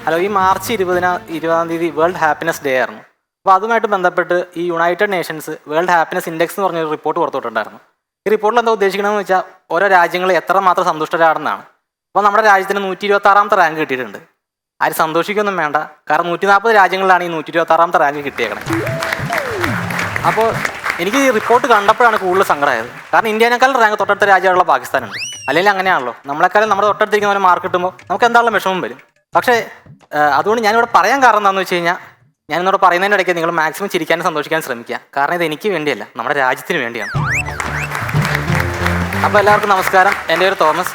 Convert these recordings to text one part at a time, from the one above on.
Hello, ഈ March 20-ാം തീയതി world happiness day ആയിരുന്നു. അപ്പോൾ അതുമായിട്ട് ബന്ധപ്പെട്ട് ഈ United Nations world happiness index എന്ന് പറഞ്ഞൊരു റിപ്പോർട്ട് പുറത്തുവിട്ടുണ്ടായിരുന്നു. ഈ റിപ്പോർട്ടിൽ എന്താ ഉദ്ദേശിക്കണമെന്ന് വെച്ചാൽ ഓരോ രാജ്യങ്ങൾ എത്രമാത്രം സന്തുഷ്ടരാണെന്നാണ്. അപ്പോൾ നമ്മുടെ രാജ്യത്തിന് 126ാമത്തെ റാങ്ക് കിട്ടിയിട്ടുണ്ട്. ആരും സന്തോഷിക്കൊന്നും വേണ്ട, കാരണം 140 രാജ്യങ്ങളിലാണ് ഈ 126ാമത്തെ റാങ്ക് കിട്ടിയേക്കണേ. അപ്പോൾ എനിക്ക് ഈ റിപ്പോർട്ട് കണ്ടപ്പോഴാണ് കൂടുതൽ സങ്കടമായത്. കാരണം ഇന്ത്യനേക്കാളും റാങ്ക് തൊട്ടടുത്ത രാജ്യമുള്ള പാകിസ്ഥാനുണ്ട്. അല്ലെങ്കിൽ അങ്ങനെയാണല്ലോ, നമ്മളെക്കാളും നമ്മുടെ തൊട്ടടുത്തിരിക്കുന്നവരെ മാർക്ക് കിട്ടുമ്പോൾ നമുക്ക് എന്താണെങ്കിലും വിഷമം വരും. പക്ഷേ അതുകൊണ്ട് ഞാനിവിടെ പറയാൻ കാരണം എന്താണെന്ന് വെച്ച് കഴിഞ്ഞാൽ, ഞാനിന്നോട് പറയുന്നതിൻ്റെ ഇടയ്ക്ക് നിങ്ങൾ മാക്സിമം ചിരിക്കാനും സന്തോഷിക്കാനും ശ്രമിക്കുക. കാരണം ഇത് എനിക്ക് വേണ്ടിയല്ല, നമ്മുടെ രാജ്യത്തിന് വേണ്ടിയാണ്. അപ്പോൾ എല്ലാവർക്കും നമസ്കാരം. എൻ്റെ പേര് തോമസ്.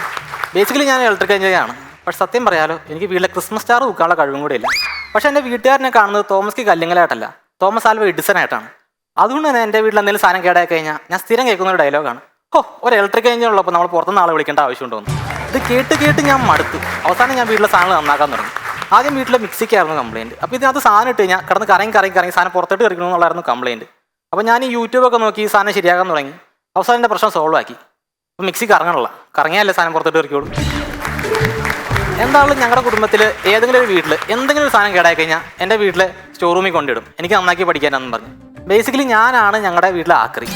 ബേസിക്കലി ഞാൻ ഇലക്ട്രിക്കൽ എഞ്ചിനീയറാണ്. പക്ഷെ സത്യം പറയാലോ, എനിക്ക് വീട്ടിലെ ക്രിസ്മസ് സ്റ്റാർ തൂക്കാനുള്ള കഴിവും കൂടെ ഇല്ല. പക്ഷേ എൻ്റെ വീട്ടുകാരനെ കാണുന്നത് തോമസ് കല്ലിങ്ങലായിട്ടല്ല, തോമസ് ആൽവ എഡിസൺ ആയിട്ടാണ്. അതുകൊണ്ട് തന്നെ എൻ്റെ വീട്ടിൽ എന്തെങ്കിലും സാധനം കേടായി കഴിഞ്ഞാൽ ഞാൻ സ്ഥിരം കേൾക്കുന്ന ഒരു ഡയലോഗാണ്, ഒരു ഇലക്ട്രിക്കൽ എഞ്ചിൻ ഉള്ളപ്പോൾ നമ്മൾ പുറത്തുനിന്ന് ആളെ വിളിക്കേണ്ട ആവശ്യമുണ്ടോന്ന്. ഇത് കേട്ട് ഞാൻ മടുത്തു. അവസാനം ഞാൻ വീട്ടിലെ സാധനങ്ങൾ നന്നാക്കാൻ തുടങ്ങി. ആദ്യം വീട്ടിലെ മിക്സിക്കായിരുന്നു കംപ്ലയിൻറ്റ്. അപ്പോൾ ഇതിനകത്ത് സാധനം ഇട്ട് കഴിഞ്ഞാൽ കിടന്ന് കറങ്ങി സാധനം പുറത്തോട്ട് കറിക്കണമെന്നുള്ളായിരുന്നു കംപ്ലയിൻറ്റ്. അപ്പോൾ ഞാൻ ഈ യൂട്യൂബൊക്കെ നോക്കി ഈ സാധനം ശരിയാക്കാൻ തുടങ്ങി. അവസാനം എൻ്റെ പ്രശ്നം സോൾവ് ആക്കി. അപ്പോൾ മിക്സി കറങ്ങിയാലേ സാധനം പുറത്തോട്ട് കറിക്കുള്ളൂ. എന്താണെങ്കിലും ഞങ്ങളുടെ കുടുംബത്തിൽ ഏതെങ്കിലും ഒരു വീട്ടിൽ എന്തെങ്കിലും ഒരു സാധനം കേടായി കഴിഞ്ഞാൽ എൻ്റെ വീട്ടിലെ സ്റ്റോർ റൂമിൽ കൊണ്ടിടും, എനിക്ക് നന്നാക്കി പഠിക്കാനാണെന്ന് പറഞ്ഞു. ബേസിക്കലി ഞാനാണ് ഞങ്ങളുടെ വീട്ടിലെ ആക്രി.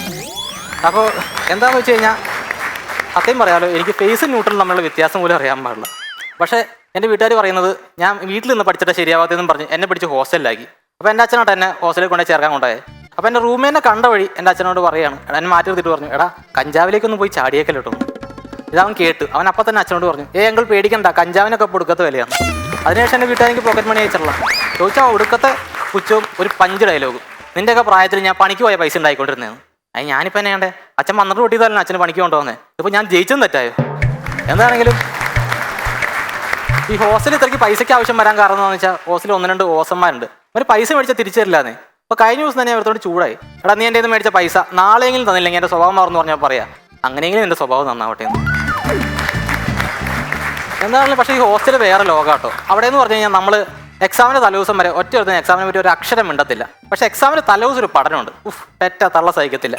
അപ്പോൾ എന്താണെന്ന് വെച്ച് കഴിഞ്ഞാൽ, സത്യം പറയാലോ, എനിക്ക് ഫേസും ന്യൂട്രലും തമ്മിലുള്ള വ്യത്യാസം പോലും അറിയാൻ പാടില്ല. പക്ഷേ എൻ്റെ വീട്ടുകാർ പറയുന്നത് ഞാൻ വീട്ടിൽ നിന്ന് പഠിച്ചിട്ട് ശരിയാവാത്തതെന്നും പറഞ്ഞ് എന്നെ പിടിച്ച് ഹോസ്റ്റലിലാക്കി. അപ്പോൾ എൻ്റെ അച്ഛനോട്ട് എന്നെ ഹോസ്റ്റലിൽ കൊണ്ടേ ചേർക്കാൻ കൊണ്ടായത്. അപ്പോൾ എൻ്റെ റൂമേനെ കണ്ട വഴി എൻ്റെ അച്ഛനോട് പറയുകയാണ്, എന്നെ മാറ്റി നിർത്തിയിട്ട് പറഞ്ഞു, എടാ കഞ്ചാവിലേക്കൊന്നും പോയി ചാടിയേക്കല്ലോ. ഇതവൻ കേട്ടു. അവൻ അപ്പം തന്നെ അച്ഛനോട് പറഞ്ഞു, എങ്കിൽ പേടിക്കണ്ട, കഞ്ചാവിനൊക്കെ ഒടുക്കത്തെ വിലയാണ്. അതിനുശേഷം എൻ്റെ വീട്ടുകാരെനിക്ക് പോക്കറ്റ് മണി അയച്ചിട്ടുള്ള ചോദിച്ചാൽ ഒടുക്കത്തെ പുച്ഛവും ഒരു പഞ്ച് ഡയലോഗും. നിൻ്റെയൊക്കെ പ്രായത്തിൽ ഞാൻ പണിക്ക് പോയ പൈസ ഉണ്ടായിക്കൊണ്ടിരുന്നതാണ്. അത് ഞാനിപ്പോൾ എന്നെ വേണ്ടേ, അച്ഛൻ 12 കൊട്ടിയതല്ലേ അച്ഛന് പണിക്ക് കൊണ്ടുവന്നേ. ഇപ്പോൾ ഞാൻ ജയിച്ചതും തെറ്റായോ? എന്താണെങ്കിലും ഈ ഹോസ്റ്റലിൽ ഇത്രയ്ക്ക് പൈസയ്ക്ക് ആവശ്യം വരാൻ കാരണം എന്താണെന്ന് വെച്ചാൽ, ഹോസ്റ്റലിൽ 1-2 ഓസന്മാരുണ്ട്. അവർ പൈസ മേടിച്ചാൽ തിരിച്ചു തരില്ലാന്നേ. അപ്പോൾ കഴിഞ്ഞ ദിവസം തന്നെ അവരോട് ചൂടായി, എടാ നീ എൻ്റെ മേടിച്ച പൈസ നാളെയെങ്കിലും തന്നില്ലെങ്കിൽ എൻ്റെ സ്വഭാവം മാറുന്നു പറഞ്ഞാൽ പറയാം, അങ്ങനെയെങ്കിലും എൻ്റെ സ്വഭാവം നന്നാവട്ടെ എന്ന്. എന്താണെങ്കിലും പക്ഷേ ഈ ഹോസ്റ്റൽ വേറെ ലോകാട്ടോ. അവിടെ എന്ന് പറഞ്ഞു കഴിഞ്ഞാൽ നമ്മൾ എക്സാമിൻ്റെ തലേദിവസം വരെ ഒറ്റ എക്സാമിനെ പറ്റി ഒരു അക്ഷരം മിണ്ടത്തില്ല. പക്ഷേ എക്സാമിന് തലേദിവസം ഒരു പഠനമുണ്ട്, പെറ്റ തള്ള സഹിക്കത്തില്ല.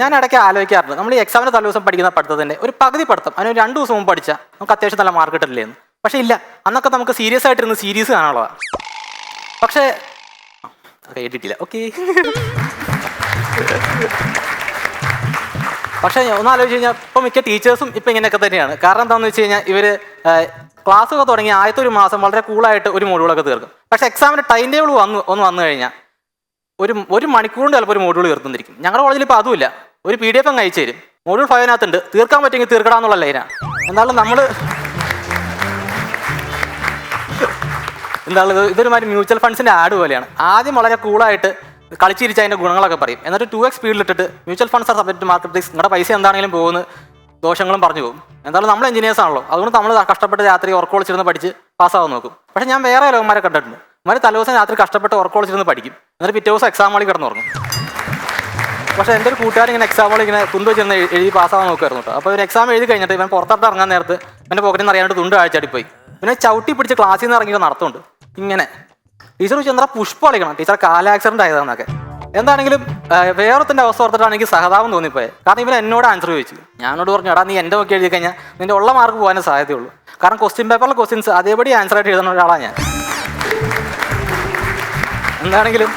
ഞാൻ ഇടയ്ക്ക് ആലോചിക്കാറുണ്ട്, നമ്മൾ ഈ എക്സാമിന് തലേദിവസം പഠിക്കുന്ന പഠിത്തത്തിൻ്റെ ഒരു പകുതി പഠിത്തം അതിന് 2 ദിവസം മുമ്പ് പഠിച്ചാൽ നമുക്ക് അത്യാവശ്യം നല്ല മാർക്ക് കിട്ടില്ലേന്ന്. പക്ഷേ ഇല്ല, അന്നൊക്കെ നമുക്ക് സീരിയസ് ആയിട്ടിരുന്ന് സീരീസ് കാണാനുള്ളതാണ്. പക്ഷേ കേട്ടിട്ടില്ല, ഓക്കെ. പക്ഷേ ഒന്ന് ആലോചിച്ച് കഴിഞ്ഞാൽ ഇപ്പോൾ മിക്ക ടീച്ചേഴ്സും ഇപ്പോൾ ഇങ്ങനെയൊക്കെ തന്നെയാണ്. കാരണം എന്താണെന്ന് വെച്ച് കഴിഞ്ഞാൽ ഇവർ ക്ലാസ്സൊക്കെ തുടങ്ങി ആദ്യത്തെ ഒരു മാസം വളരെ കൂളായിട്ട് ഒരു മോഡ്യൂളൊക്കെ തീർക്കും. പക്ഷേ എക്സാമിൻ്റെ ടൈം ടേബിൾ വന്നു കഴിഞ്ഞാൽ ഒരു മണിക്കൂറിൻ്റെ ചിലപ്പോൾ ഒരു മോഡ്യൂൾ തീർത്തുന്നിരിക്കും. ഞങ്ങളുടെ കോളേജിൽ ഇപ്പോൾ അതുമില്ല, ഒരു PDF അങ്ങ് അയച്ചു തരും, മോഡ്യൂൾ 5 തീർക്കാൻ പറ്റുമെങ്കിൽ തീർക്കടാന്നുള്ള ലൈനാണ്. ഇതൊരുമാതിരി മ്യൂച്വൽ ഫണ്ട്സിൻ്റെ ആഡ് പോലെയാണ്. ആദ്യം വളരെ കൂളായിട്ട് കളിച്ചിരിച്ച് അതിൻ്റെ ഗുണങ്ങളൊക്കെ പറയും, എന്നിട്ട് 2x സ്പീഡിലിട്ടിട്ട് mutual funds are subject to market risk, നിങ്ങളുടെ പൈസ എന്താണെങ്കിലും പോകുന്ന ദോഷങ്ങളും പറഞ്ഞു പോകും. എന്തായാലും നമ്മൾ എഞ്ചിനീയേഴ്സ് ആണല്ലോ, അതുകൊണ്ട് നമ്മൾ കഷ്ടപ്പെട്ട് രാത്രി ഉറക്കമൊളിച്ചിരുന്ന് പഠിച്ച് പാസ്സാവാൻ നോക്കും. പക്ഷേ ഞാൻ വേറെ ലോകന്മാരെ കണ്ടിട്ടുണ്ട്, അവന്മാർ തലേദിവസം രാത്രി കഷ്ടപ്പെട്ട് ഉറക്കമൊളിച്ചിരുന്ന് പഠിക്കും, എന്നിട്ട് പിറ്റേ ദിവസം എക്സാം ഹാളിൽ കിടന്നുറങ്ങും. പക്ഷേ എൻ്റെ ഒരു കൂട്ടുകാരൻ ഇങ്ങനെ എക്സാം ഹാളിൽ ഇങ്ങനെ തുണ്ട് വെച്ചിരുന്ന് എഴുതി പാസ്സാവാൻ നോക്കുമായിരുന്നു കേട്ടോ. അപ്പോൾ ഒരു എക്സാം എഴുതി കഴിഞ്ഞിട്ട് ഇവൻ പുറത്തോട്ട് ഇറങ്ങാൻ നേരത്ത് എൻ്റെ പോക്കറ്റിൽ നിന്ന് അറിയാണ്ട് തുണ്ട് ആഴ്ചാടിപ്പോയി. പിന്നെ ചവിട്ടി പിടിച്ച് ക്ലാസ്സിൽ നിന്ന് ഇറങ്ങിയിട്ട് നടത്തുന്നുണ്ട് ഇങ്ങനെ. ടീച്ചർ ചോദിച്ചാൽ എന്താ പുഷ്പം അളിക്കണം, ടീച്ചർ കാല ആക്സിഡൻ്റ് ആയതാണെന്നൊക്കെ. എന്താണെങ്കിലും വേറൊത്തിൻ്റെ അവസ്ഥ ഓർത്തിട്ടാണ് എനിക്ക് സഹതാപം തോന്നിപ്പോയത്. കാരണം ഇവൻ എന്നോട് ആൻസർ ചോദിച്ചു. ഞാനോട് പറഞ്ഞു, എടാ നീ എൻ്റെ നോക്കി എഴുതി കഴിഞ്ഞാൽ നിൻ്റെ ഉള്ള മാർക്ക് പോകാനേ സാധ്യതയുള്ളൂ. കാരണം ക്വസ്റ്റ്യൻ പേപ്പറിലെ ക്വസ്റ്റ്യൻസ് അതേപടി ആൻസറായിട്ട് എഴുതുന്ന ഒരാളാണ് ഞാൻ. എന്താണെങ്കിലും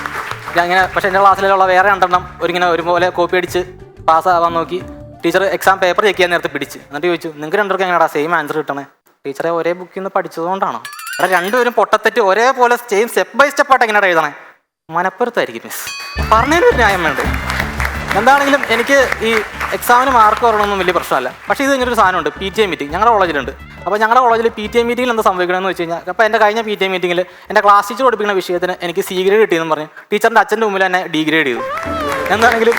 പക്ഷേ എൻ്റെ ക്ലാസ്സിലുള്ള വേറെ 2 ഒരിങ്ങനെ ഒരുപോലെ കോപ്പി അടിച്ച് പാസ്സാവാൻ നോക്കി. ടീച്ചർ എക്സാം പേപ്പർ ചെക്ക് ചെയ്യാൻ നേരത്തെ പിടിച്ച്, എന്നിട്ട് ചോദിച്ചു, നിങ്ങൾക്ക് 2 പേർക്ക് എങ്ങനെയാ സെയിം ആൻസർ കിട്ടണേ? ടീച്ചറെ ഒരേ ബുക്കിൽ നിന്ന് പഠിച്ചതുകൊണ്ടാണോ? അവിടെ 2 പേരും പൊട്ടത്തെറ്റ് ഒരേപോലെ സ്റ്റെപ്പ് ബൈ സ്റ്റെപ്പായിട്ട് എങ്ങനെയാണ് എഴുതണേ? മനപ്പുറത്തായിരിക്കും മിസ്, പറഞ്ഞതിനൊരു ന്യായം വേണ്ടേ? എന്താണെങ്കിലും എനിക്ക് ഈ എക്സാമിന് മാർക്ക് വരണമെന്നും വലിയ പ്രശ്നമല്ല. പക്ഷേ ഇത് ഇങ്ങനൊരു സാധനമുണ്ട്, PTA മീറ്റിംഗ് ഞങ്ങളുടെ കോളേജിലുണ്ട്. അപ്പോൾ ഞങ്ങളുടെ കോളേജിൽ PTA മീറ്റിംഗിൽ എന്താ സംഭവിക്കണമെന്ന് വെച്ച് കഴിഞ്ഞാൽ, അപ്പോൾ എൻ്റെ കഴിഞ്ഞ PTA മീറ്റിംഗിൽ എൻ്റെ ക്ലാസ് ടീച്ചർ പഠിപ്പിക്കുന്ന വിഷയത്തിന് എനിക്ക് C ഗ്രേഡ് കിട്ടിയെന്ന് പറഞ്ഞ് ടീച്ചറിൻ്റെ അച്ഛൻ്റെ മുമ്പിൽ എന്നെ D ഗ്രേഡ് ചെയ്തു. എന്താണെങ്കിലും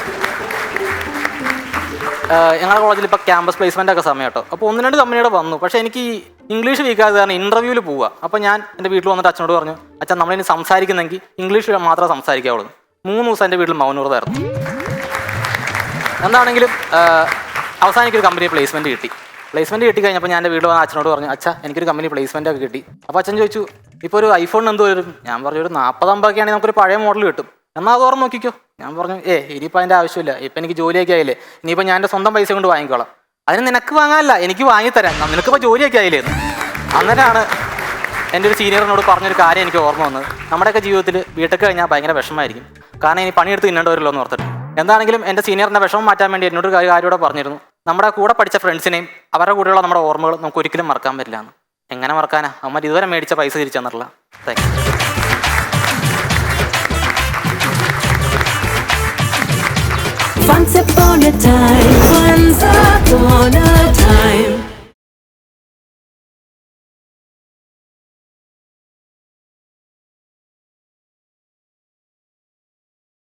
ഞങ്ങളുടെ കോളേജിൽ ഇപ്പോൾ ക്യാമ്പസ് പ്ലേസ്മെൻ്റ് ഒക്കെ സമയം കേട്ടോ. അപ്പോൾ 1-2 കമ്പനിയുടെ വന്നു. പക്ഷേ എനിക്ക് ഈ ഇംഗ്ലീഷ് വീക്കാതെ കാരണം ഇൻ്റർവ്യൂവിൽ പോവുക. അപ്പോൾ ഞാൻ എൻ്റെ വീട്ടിൽ വന്നിട്ട് അച്ഛനോട് പറഞ്ഞു, അച്ഛൻ നമ്മളിനി സംസാരിക്കുന്നെങ്കിൽ ഇംഗ്ലീഷ് മാത്രമേ സംസാരിക്കാവുള്ളൂ. 3 ദിവസം എൻ്റെ വീട്ടിൽ മൗനവ്രതമായിരുന്നു. എന്താണെങ്കിലും അവസാനം എനിക്കൊരു കമ്പനി പ്ലേസ്മെൻറ്റ് കിട്ടി കഴിഞ്ഞപ്പോൾ ഞാൻ എൻ്റെ വീട്ടിൽ വന്ന അച്ഛനോട് പറഞ്ഞു, അച്ഛാ എനിക്കൊരു കമ്പനി പ്ലേസ്മെൻ്റ് ഒക്കെ കിട്ടി. അപ്പോൾ അച്ഛൻ ചോദിച്ചു, ഇപ്പോൾ ഒരു ഐഫോൺ എന്ത് വരും? ഞാൻ പറഞ്ഞു, ഒരു 40-50 ആണെങ്കിൽ നമുക്കൊരു പഴയ മോഡൽ കിട്ടും, എന്നാൽ അത് ഓർമ്മ നോക്കിക്കോ. ഞാൻ പറഞ്ഞു, ഇനിയിപ്പോൾ അതിൻ്റെ ആവശ്യമില്ല, ഇപ്പം എനിക്ക് ജോലിയൊക്കെ ആയില്ലേ, ഇനിയിപ്പോൾ ഞാൻ എൻ്റെ സ്വന്തം പൈസ കൊണ്ട് വാങ്ങിക്കോളാം. അതിന് നിനക്ക് വാങ്ങാനല്ല, എനിക്ക് വാങ്ങിത്തരാം, നിനക്കിപ്പോൾ ജോലിയൊക്കെ ആയില്ലേ. അന്നേരമാണ് എൻ്റെ ഒരു സീനിയറിനോട് പറഞ്ഞൊരു കാര്യം എനിക്ക് ഓർമ്മ വന്നത്, നമ്മുടെയൊക്കെ ജീവിതത്തിൽ ബിടെക് കഴിഞ്ഞാൽ ഭയങ്കര വിഷമമായിരിക്കും. കാരണം ഇനി പണിയെടുത്ത് തിന്നേണ്ടവരല്ലോ എന്ന് ഓർത്തിട്ട്. എന്താണെങ്കിലും എൻ്റെ സീനിയറിൻ്റെ വിഷമം മാറ്റാൻ വേണ്ടി എന്നോട് കാര്യം കൂടെ പറഞ്ഞിരുന്നു, നമ്മുടെ കൂടെ പഠിച്ച ഫ്രണ്ട്സിനെയും അവരുടെ കൂടെയുള്ള നമ്മുടെ ഓർമ്മകൾ നമുക്ക് ഒരിക്കലും മറക്കാൻ പറ്റില്ല എന്ന്. എങ്ങനെ മറക്കാനാ? അമ്മ ഇതുവരെ മേടിച്ച പൈസ തിരിച്ചു തന്നിട്ടില്ല. Thank you. Once upon a time, once upon a time.